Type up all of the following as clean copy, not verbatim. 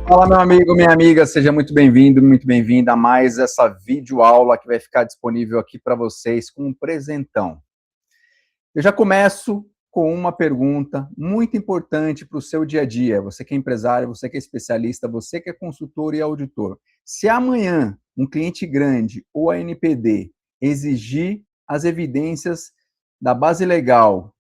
Fala, meu amigo, minha amiga, seja muito bem-vindo, muito bem-vinda a mais essa videoaula que vai ficar disponível aqui para vocês com um presentão. Eu já começo com uma pergunta muito importante para o seu dia a dia. Você que é empresário, você que é especialista, você que é consultor e auditor. Se amanhã um cliente grande ou a NPD exigir as evidências da base legal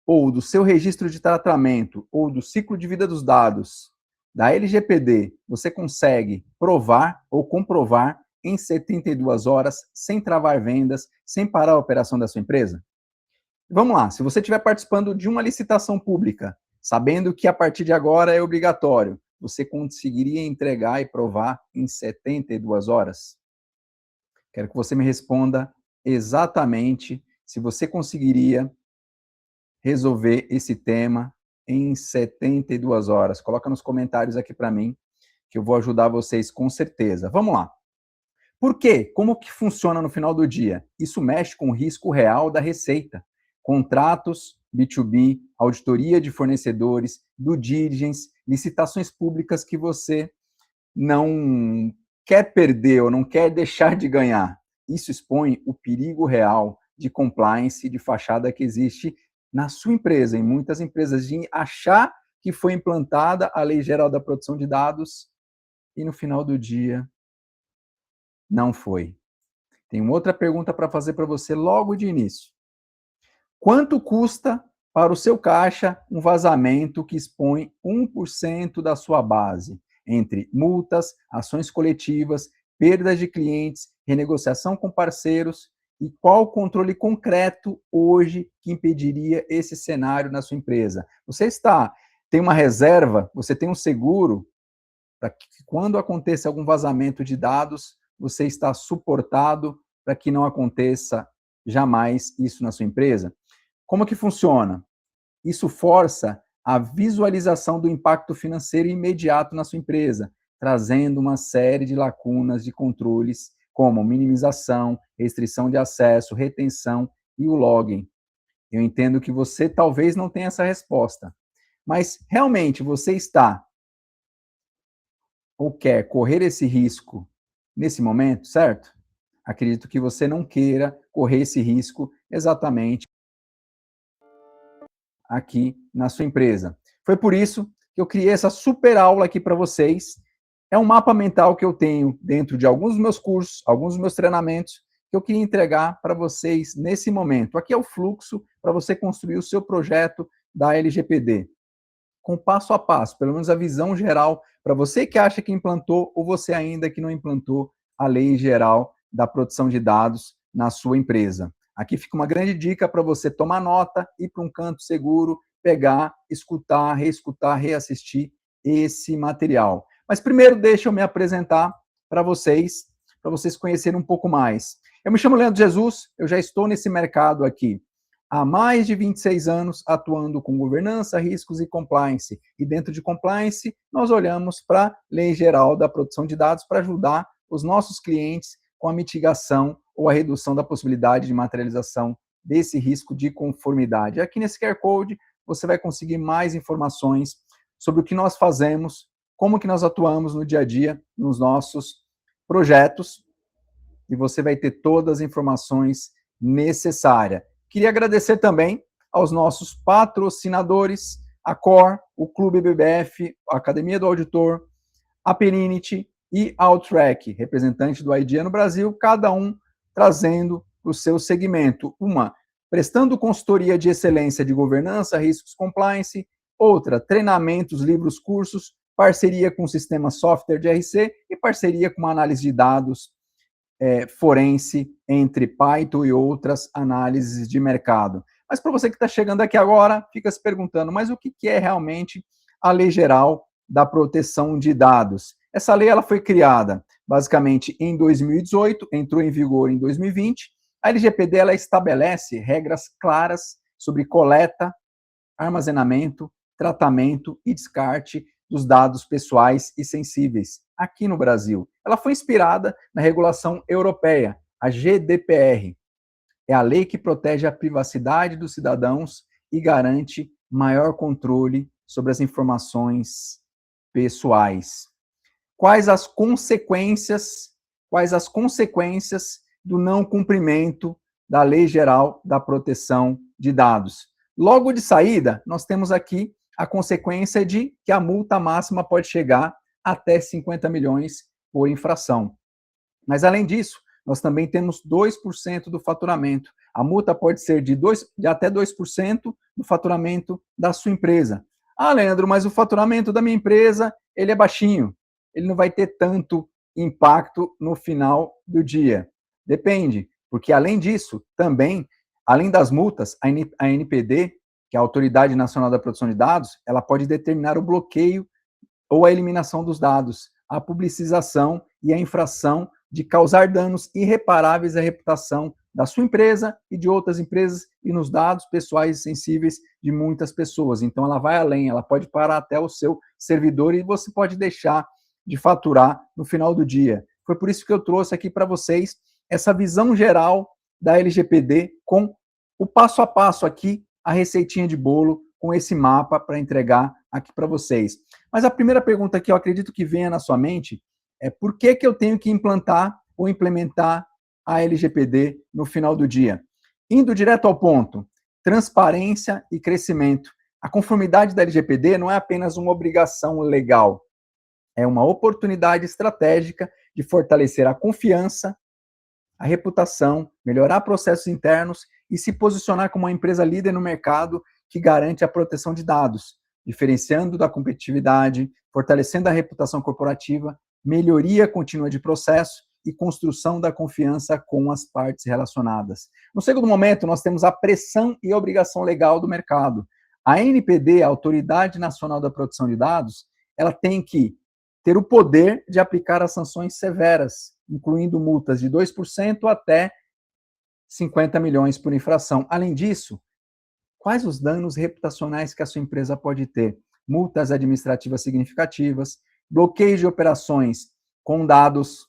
ou do seu registro de tratamento ou do ciclo de vida dos dados da LGPD, você consegue provar ou comprovar em 72 horas, sem travar vendas, sem parar a operação da sua empresa? Vamos lá, se você estiver participando de uma licitação pública, sabendo que a partir de agora é obrigatório, você conseguiria entregar e provar em 72 horas? Quero que você me responda exatamente se você conseguiria resolver esse tema em 72 horas. Coloca nos comentários aqui para mim, que eu vou ajudar vocês com certeza. Vamos lá. Por quê? Como que funciona no final do dia? Isso mexe com o risco real da receita. Contratos B2B, auditoria de fornecedores, due diligence, licitações públicas que você não quer perder ou não quer deixar de ganhar. Isso expõe o perigo real de compliance, de fachada que existe na sua empresa, em muitas empresas, de achar que foi implantada a Lei Geral da Proteção de Dados e no final do dia não foi. Tem outra pergunta para fazer para você logo de início. Quanto custa para o seu caixa um vazamento que expõe 1% da sua base, entre multas, ações coletivas, perdas de clientes, renegociação com parceiros? E qual o controle concreto hoje que impediria esse cenário na sua empresa? Você tem uma reserva, você tem um seguro para que quando aconteça algum vazamento de dados, você está suportado para que não aconteça jamais isso na sua empresa? Como que funciona? Isso força a visualização do impacto financeiro imediato na sua empresa, trazendo uma série de lacunas de controles, como minimização, restrição de acesso, retenção e o login. Eu entendo que você talvez não tenha essa resposta, mas realmente você está ou quer correr esse risco nesse momento, certo? Acredito que você não queira correr esse risco exatamente aqui na sua empresa. Foi por isso que eu criei essa super aula aqui para vocês. É um mapa mental que eu tenho dentro de alguns dos meus cursos, alguns dos meus treinamentos, que eu queria entregar para vocês nesse momento. Aqui é o fluxo para você construir o seu projeto da LGPD, com passo a passo, pelo menos a visão geral, para você que acha que implantou ou você ainda que não implantou a Lei Geral da Proteção de Dados na sua empresa. Aqui fica uma grande dica para você tomar nota, ir para um canto seguro, pegar, escutar, reescutar, reassistir esse material. Mas primeiro deixa eu me apresentar para vocês conhecerem um pouco mais. Eu me chamo Leandro Jesus, eu já estou nesse mercado aqui há mais de 26 anos, atuando com governança, riscos e compliance. E dentro de compliance, nós olhamos para a Lei Geral da Proteção de Dados para ajudar os nossos clientes com a mitigação ou a redução da possibilidade de materialização desse risco de conformidade. Aqui nesse QR Code, você vai conseguir mais informações sobre o que nós fazemos, como que nós atuamos no dia a dia, nos nossos projetos, e você vai ter todas as informações necessárias. Queria agradecer também aos nossos patrocinadores, a Cor, o Clube BBF, a Academia do Auditor, a Perinity e a Outrack, representante do IDEA no Brasil, cada um trazendo o seu segmento. Uma, prestando consultoria de excelência de governança, riscos, compliance. Outra, treinamentos, livros, cursos, parceria com o sistema software de RC e parceria com uma análise de dados forense entre Python e outras análises de mercado. Mas para você que está chegando aqui agora, fica se perguntando, mas o que é realmente a Lei Geral da Proteção de Dados? Essa lei ela foi criada basicamente em 2018, entrou em vigor em 2020. A LGPD ela estabelece regras claras sobre coleta, armazenamento, tratamento e descarte dos dados pessoais e sensíveis aqui no Brasil. Ela foi inspirada na regulação europeia, a GDPR. É a lei que protege a privacidade dos cidadãos e garante maior controle sobre as informações pessoais. quais as consequências do não cumprimento da Lei Geral da Proteção de Dados. Logo de saída, nós temos aqui a consequência de que a multa máxima pode chegar até 50 milhões por infração. Mas, além disso, nós também temos 2% do faturamento. A multa pode ser de até 2% do faturamento da sua empresa. Ah, Leandro, mas o faturamento da minha empresa, ele é baixinho. Ele não vai ter tanto impacto no final do dia. Depende, porque além disso, também, além das multas, a ANPD, que é a Autoridade Nacional da Proteção de Dados, ela pode determinar o bloqueio ou a eliminação dos dados, a publicização e a infração de causar danos irreparáveis à reputação da sua empresa e de outras empresas e nos dados pessoais e sensíveis de muitas pessoas. Então, ela vai além, ela pode parar até o seu servidor e você pode deixar de faturar no final do dia. Foi por isso que eu trouxe aqui para vocês essa visão geral da LGPD com o passo a passo aqui, a receitinha de bolo, com esse mapa para entregar aqui para vocês. Mas a primeira pergunta que eu acredito que venha na sua mente é por que eu tenho que implantar ou implementar a LGPD no final do dia? Indo direto ao ponto, transparência e crescimento. A conformidade da LGPD não é apenas uma obrigação legal, é uma oportunidade estratégica de fortalecer a confiança, a reputação, melhorar processos internos e se posicionar como uma empresa líder no mercado que garante a proteção de dados, diferenciando da competitividade, fortalecendo a reputação corporativa, melhoria contínua de processo e construção da confiança com as partes relacionadas. No segundo momento, nós temos a pressão e obrigação legal do mercado. A ANPD, a Autoridade Nacional da Proteção de Dados, ela tem que ter o poder de aplicar as sanções severas, incluindo multas de 2% até 50 milhões por infração. Além disso, quais os danos reputacionais que a sua empresa pode ter? Multas administrativas significativas, bloqueio de operações com dados,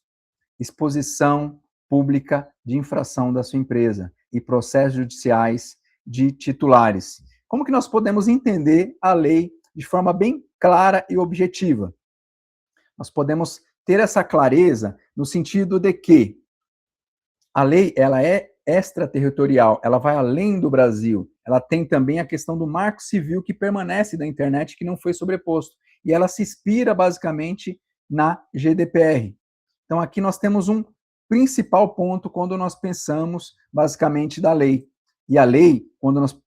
exposição pública de infração da sua empresa e processos judiciais de titulares. Como que nós podemos entender a lei de forma bem clara e objetiva? Nós podemos ter essa clareza no sentido de que a lei, ela é extraterritorial, ela vai além do Brasil, ela tem também a questão do marco civil que permanece da internet, que não foi sobreposto, e ela se inspira basicamente na GDPR. Então aqui nós temos um principal ponto quando nós pensamos basicamente da lei. E a lei, quando nós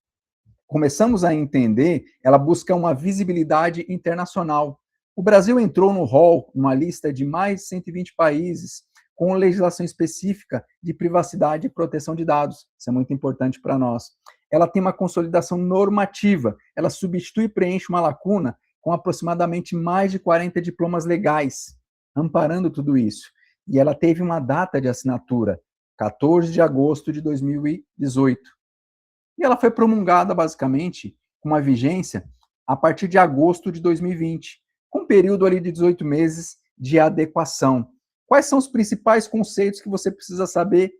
começamos a entender, ela busca uma visibilidade internacional. O Brasil entrou no rol, numa lista de mais de 120 países, com legislação específica de privacidade e proteção de dados. Isso é muito importante para nós. Ela tem uma consolidação normativa, ela substitui e preenche uma lacuna com aproximadamente mais de 40 diplomas legais, amparando tudo isso. E ela teve uma data de assinatura, 14 de agosto de 2018. E ela foi promulgada, basicamente, com uma vigência a partir de agosto de 2020, com um período ali de 18 meses de adequação. Quais são os principais conceitos que você precisa saber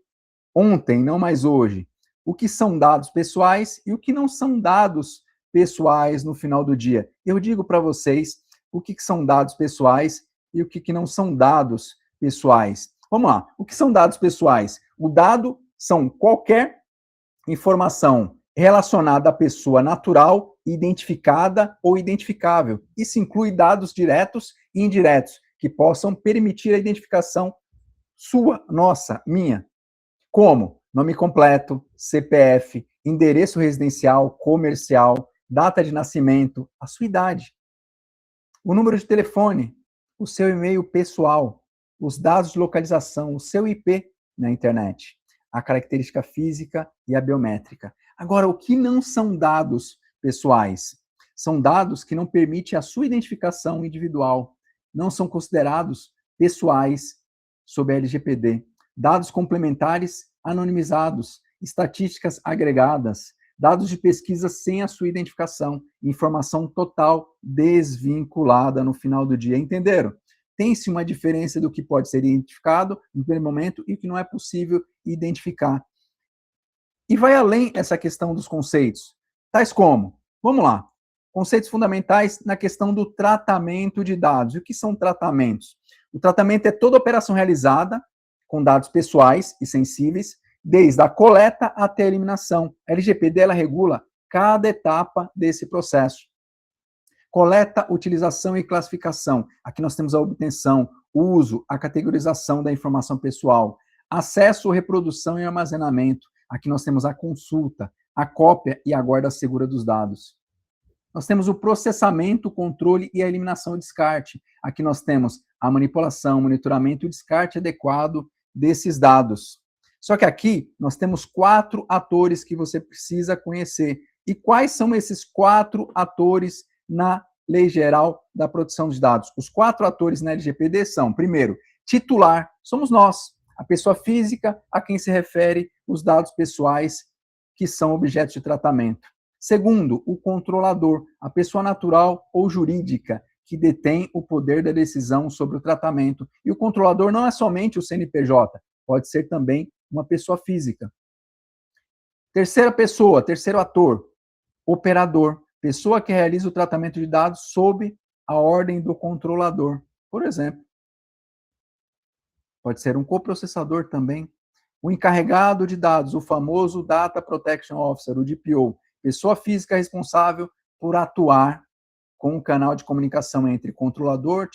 ontem, não mais hoje? O que são dados pessoais e o que não são dados pessoais no final do dia. Eu digo para vocês o que são dados pessoais e o que não são dados pessoais. Vamos lá. O que são dados pessoais? O dado são qualquer informação relacionada à pessoa natural, identificada ou identificável. Isso inclui dados diretos e indiretos, que possam permitir a identificação sua, nossa, minha. Como? Nome completo, CPF, endereço residencial, comercial, data de nascimento, a sua idade, o número de telefone, o seu e-mail pessoal, os dados de localização, o seu IP na internet, a característica física e a biométrica. Agora, o que não são dados pessoais? São dados que não permitem a sua identificação individual, não são considerados pessoais sob a LGPD. Dados complementares anonimizados, estatísticas agregadas, dados de pesquisa sem a sua identificação, informação total desvinculada no final do dia. Entenderam? Tem-se uma diferença do que pode ser identificado no primeiro momento e o que não é possível identificar. E vai além essa questão dos conceitos, tais como, vamos lá, conceitos fundamentais na questão do tratamento de dados. E o que são tratamentos? O tratamento é toda operação realizada com dados pessoais e sensíveis, desde a coleta até a eliminação. A LGPD ela regula cada etapa desse processo. Coleta, utilização e classificação. Aqui nós temos a obtenção, o uso, a categorização da informação pessoal, acesso, reprodução e armazenamento. Aqui nós temos a consulta, a cópia e a guarda segura dos dados. Nós temos o processamento, o controle e a eliminação e descarte. Aqui nós temos a manipulação, monitoramento e o descarte adequado desses dados. Só que aqui nós temos 4 atores que você precisa conhecer. E quais são esses 4 atores na Lei Geral da Proteção de Dados? Os 4 atores na LGPD são, primeiro, titular, somos nós, a pessoa física a quem se refere os dados pessoais que são objetos de tratamento. Segundo, o controlador, a pessoa natural ou jurídica que detém o poder da decisão sobre o tratamento. E o controlador não é somente o CNPJ, pode ser também uma pessoa física. Terceira pessoa, terceiro ator, operador, pessoa que realiza o tratamento de dados sob a ordem do controlador. Por exemplo, pode ser um coprocessador também. O encarregado de dados, o famoso Data Protection Officer, o DPO, pessoa física responsável por atuar com o canal de comunicação entre controlador,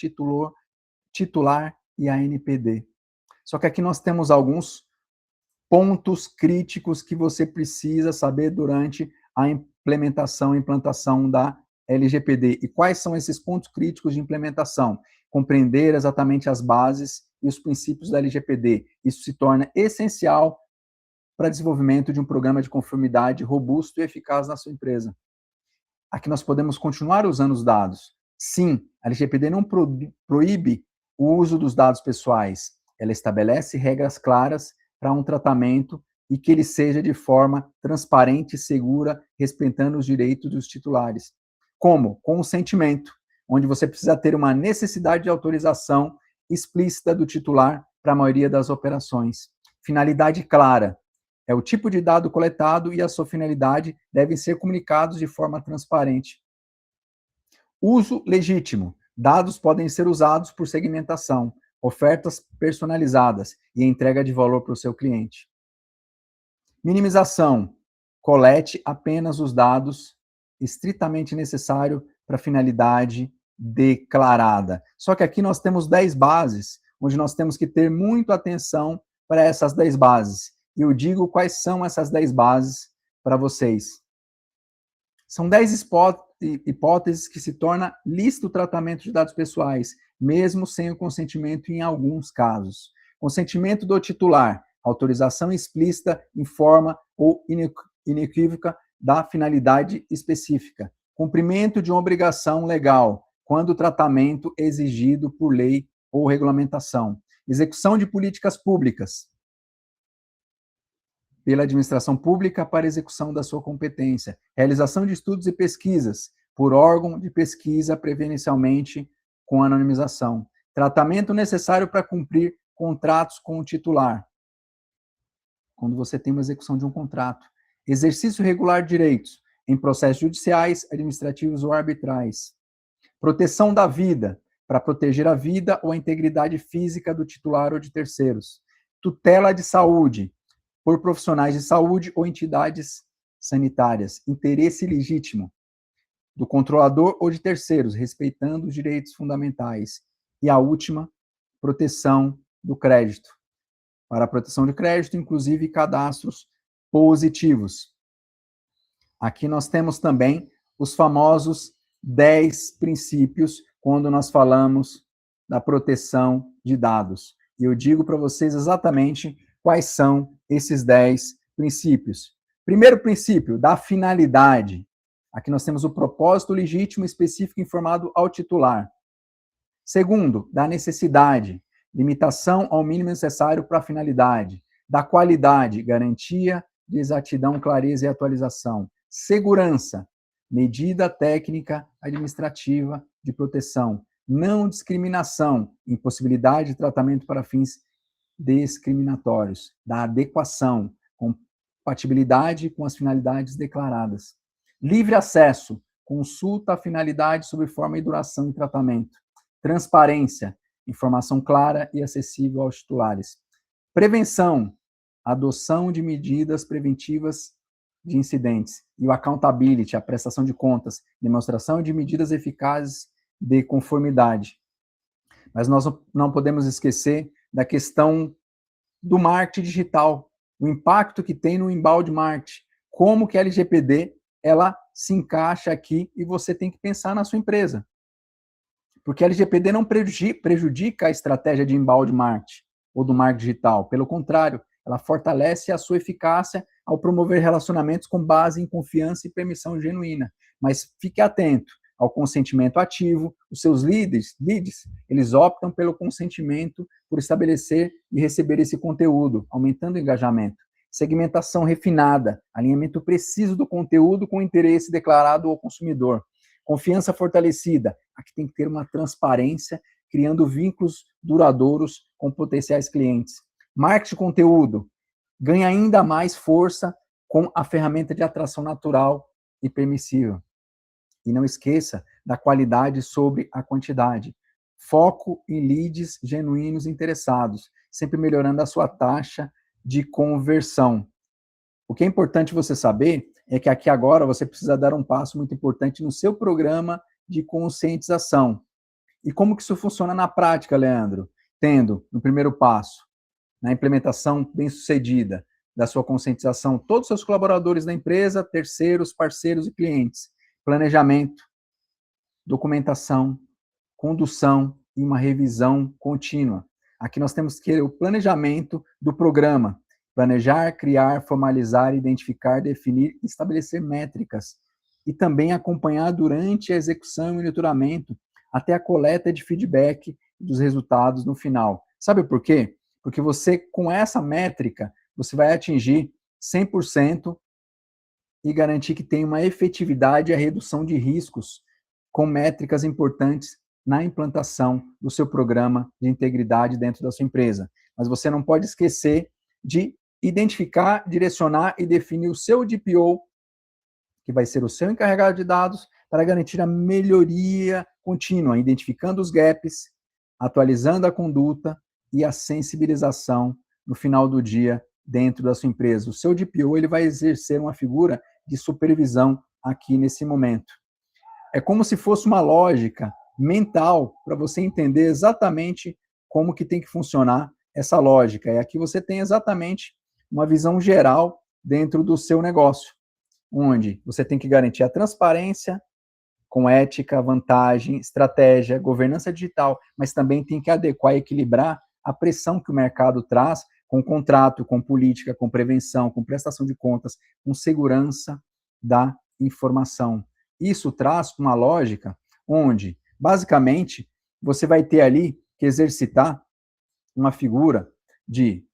titular e ANPD. Só que aqui nós temos alguns pontos críticos que você precisa saber durante a implantação da LGPD. E quais são esses pontos críticos de implementação? Compreender exatamente as bases e os princípios da LGPD. Isso se torna essencial para desenvolvimento de um programa de conformidade robusto e eficaz na sua empresa. Aqui nós podemos continuar usando os dados. Sim, a LGPD não proíbe o uso dos dados pessoais. Ela estabelece regras claras para um tratamento e que ele seja de forma transparente e segura, respeitando os direitos dos titulares. Como? Consentimento, onde você precisa ter uma necessidade de autorização explícita do titular para a maioria das operações. Finalidade clara. É o tipo de dado coletado e a sua finalidade devem ser comunicados de forma transparente. Uso legítimo. Dados podem ser usados por segmentação, ofertas personalizadas e entrega de valor para o seu cliente. Minimização. Colete apenas os dados estritamente necessários para a finalidade declarada. Só que aqui nós temos 10 bases, onde nós temos que ter muita atenção para essas 10 bases. E eu digo quais são essas 10 bases para vocês. São 10 hipóteses que se torna lícito o tratamento de dados pessoais, mesmo sem o consentimento em alguns casos. Consentimento do titular, autorização explícita em forma ou inequívoca da finalidade específica. Cumprimento de uma obrigação legal, quando o tratamento é exigido por lei ou regulamentação. Execução de políticas públicas pela administração pública para execução da sua competência. Realização de estudos e pesquisas por órgão de pesquisa preferencialmente com anonimização. Tratamento necessário para cumprir contratos com o titular. Quando você tem uma execução de um contrato. Exercício regular de direitos em processos judiciais, administrativos ou arbitrais. Proteção da vida, para proteger a vida ou a integridade física do titular ou de terceiros. Tutela de saúde, por profissionais de saúde ou entidades sanitárias. Interesse legítimo do controlador ou de terceiros, respeitando os direitos fundamentais. E a última, proteção do crédito. Para a proteção de crédito, inclusive cadastros positivos. Aqui nós temos também os famosos 10 princípios quando nós falamos da proteção de dados. E eu digo para vocês exatamente quais são esses 10 princípios. Primeiro princípio, da finalidade. Aqui nós temos o propósito legítimo específico informado ao titular. Segundo, da necessidade, limitação ao mínimo necessário para a finalidade. Da qualidade, garantia de exatidão, clareza e atualização. Segurança, medida técnica administrativa de proteção. Não discriminação, impossibilidade de tratamento para fins discriminatórios. Da adequação, compatibilidade com as finalidades declaradas. Livre acesso, consulta a finalidade sobre forma e duração e tratamento. Transparência, informação clara e acessível aos titulares. Prevenção, adoção de medidas preventivas de incidentes. E o accountability, a prestação de contas, demonstração de medidas eficazes de conformidade. Mas nós não podemos esquecer da questão do marketing digital, o impacto que tem no inbound marketing, como que a LGPD ela se encaixa aqui e você tem que pensar na sua empresa. Porque a LGPD não prejudica a estratégia de inbound marketing ou do marketing digital, pelo contrário, ela fortalece a sua eficácia ao promover relacionamentos com base em confiança e permissão genuína. Mas fique atento ao consentimento ativo. Os seus leads, eles optam pelo consentimento por estabelecer e receber esse conteúdo, aumentando o engajamento. Segmentação refinada, alinhamento preciso do conteúdo com o interesse declarado ao consumidor. Confiança fortalecida, aqui tem que ter uma transparência, criando vínculos duradouros com potenciais clientes. Marketing de conteúdo ganha ainda mais força com a ferramenta de atração natural e permissiva. E não esqueça da qualidade sobre a quantidade. Foco em leads genuínos interessados, sempre melhorando a sua taxa de conversão. O que é importante você saber é que aqui agora você precisa dar um passo muito importante no seu programa de conscientização. E como que isso funciona na prática, Leandro? Tendo, no primeiro passo, na implementação bem-sucedida da sua conscientização, todos os seus colaboradores da empresa, terceiros, parceiros e clientes. Planejamento, documentação, condução e uma revisão contínua. Aqui nós temos que ter o planejamento do programa. Planejar, criar, formalizar, identificar, definir e estabelecer métricas. E também acompanhar durante a execução e monitoramento até a coleta de feedback dos resultados no final. Sabe por quê? Porque você, com essa métrica, você vai atingir 100% e garantir que tem uma efetividade e a redução de riscos com métricas importantes na implantação do seu programa de integridade dentro da sua empresa. Mas você não pode esquecer de identificar, direcionar e definir o seu DPO, que vai ser o seu encarregado de dados, para garantir a melhoria contínua, identificando os gaps, atualizando a conduta e a sensibilização no final do dia dentro da sua empresa. O seu DPO ele vai exercer uma figura de supervisão aqui nesse momento. É como se fosse uma lógica mental para você entender exatamente como que tem que funcionar essa lógica. E aqui você tem exatamente uma visão geral dentro do seu negócio, onde você tem que garantir a transparência com ética, vantagem, estratégia, governança digital, mas também tem que adequar e equilibrar a pressão que o mercado traz com contrato, com política, com prevenção, com prestação de contas, com segurança da informação. Isso traz uma lógica onde, basicamente, você vai ter ali que exercitar uma figura de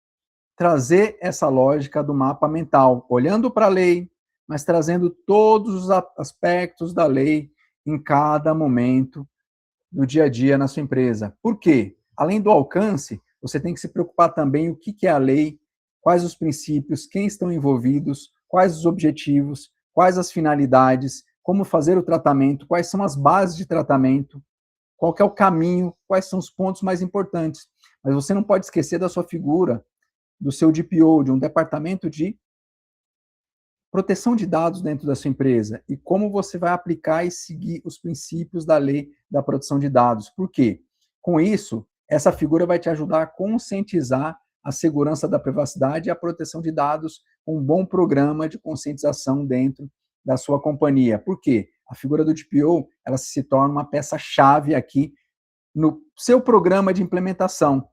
trazer essa lógica do mapa mental, olhando para a lei, mas trazendo todos os aspectos da lei em cada momento do dia a dia na sua empresa. Por quê? Além do alcance, você tem que se preocupar também o que é a lei, quais os princípios, quem estão envolvidos, quais os objetivos, quais as finalidades, como fazer o tratamento, quais são as bases de tratamento, qual que é o caminho, quais são os pontos mais importantes. Mas você não pode esquecer da sua figura, do seu DPO, de um departamento de proteção de dados dentro da sua empresa e como você vai aplicar e seguir os princípios da lei da proteção de dados. Por quê? Com isso, essa figura vai te ajudar a conscientizar a segurança da privacidade e a proteção de dados com um bom programa de conscientização dentro da sua companhia. Por quê? A figura do DPO, ela se torna uma peça-chave aqui no seu programa de implementação.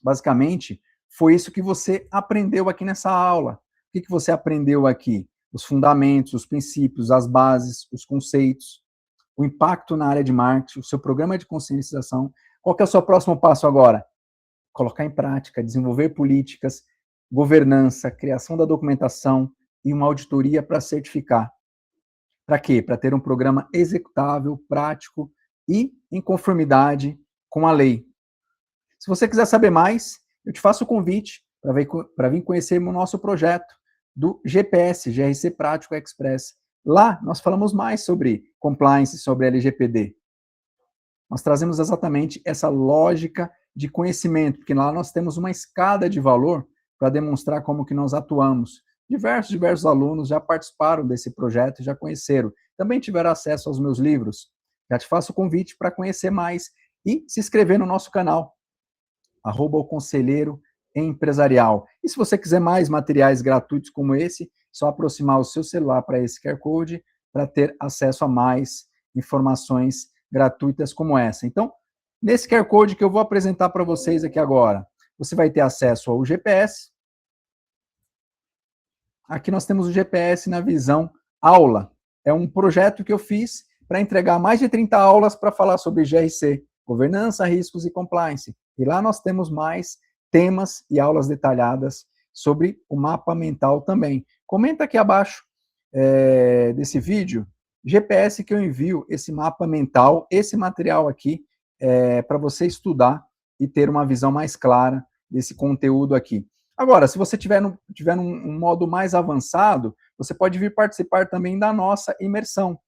Basicamente, foi isso que você aprendeu aqui nessa aula. O que você aprendeu aqui? Os fundamentos, os princípios, as bases, os conceitos, o impacto na área de marketing, o seu programa de conscientização. Qual que é o seu próximo passo agora? Colocar em prática, desenvolver políticas, governança, criação da documentação e uma auditoria para certificar. Para quê? Para ter um programa executável, prático e em conformidade com a lei. Se você quiser saber mais, eu te faço o convite para vir conhecer o nosso projeto do GPS, GRC Prático Express. Lá nós falamos mais sobre compliance, sobre LGPD. Nós trazemos exatamente essa lógica de conhecimento, porque lá nós temos uma escada de valor para demonstrar como que nós atuamos. Diversos alunos já participaram desse projeto, já conheceram. Também tiveram acesso aos meus livros. Já te faço o convite para conhecer mais e se inscrever no nosso canal, @oconselheiro empresarial. E se você quiser mais materiais gratuitos como esse, só aproximar o seu celular para esse QR Code para ter acesso a mais informações gratuitas como essa. Então, nesse QR Code que eu vou apresentar para vocês aqui agora, você vai ter acesso ao GPS. Aqui nós temos o GPS na visão aula. É um projeto que eu fiz para entregar mais de 30 aulas para falar sobre GRC, governança, riscos e compliance. E lá nós temos mais temas e aulas detalhadas sobre o mapa mental também. Comenta aqui abaixo desse vídeo, GPS que eu envio, esse mapa mental, esse material aqui, para você estudar e ter uma visão mais clara desse conteúdo aqui. Agora, se você tiver num modo mais avançado, você pode vir participar também da nossa imersão.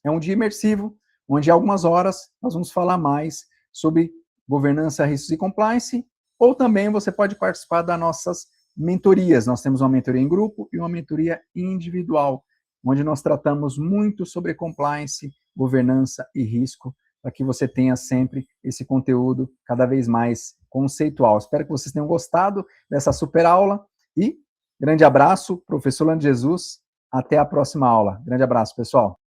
É um dia imersivo, onde em algumas horas nós vamos falar mais sobre governança, riscos e compliance, ou também você pode participar das nossas mentorias. Nós temos uma mentoria em grupo e uma mentoria individual, onde nós tratamos muito sobre compliance, governança e risco, para que você tenha sempre esse conteúdo cada vez mais conceitual. Espero que vocês tenham gostado dessa super aula e grande abraço, professor Orlando Jesus, até a próxima aula. Grande abraço, pessoal.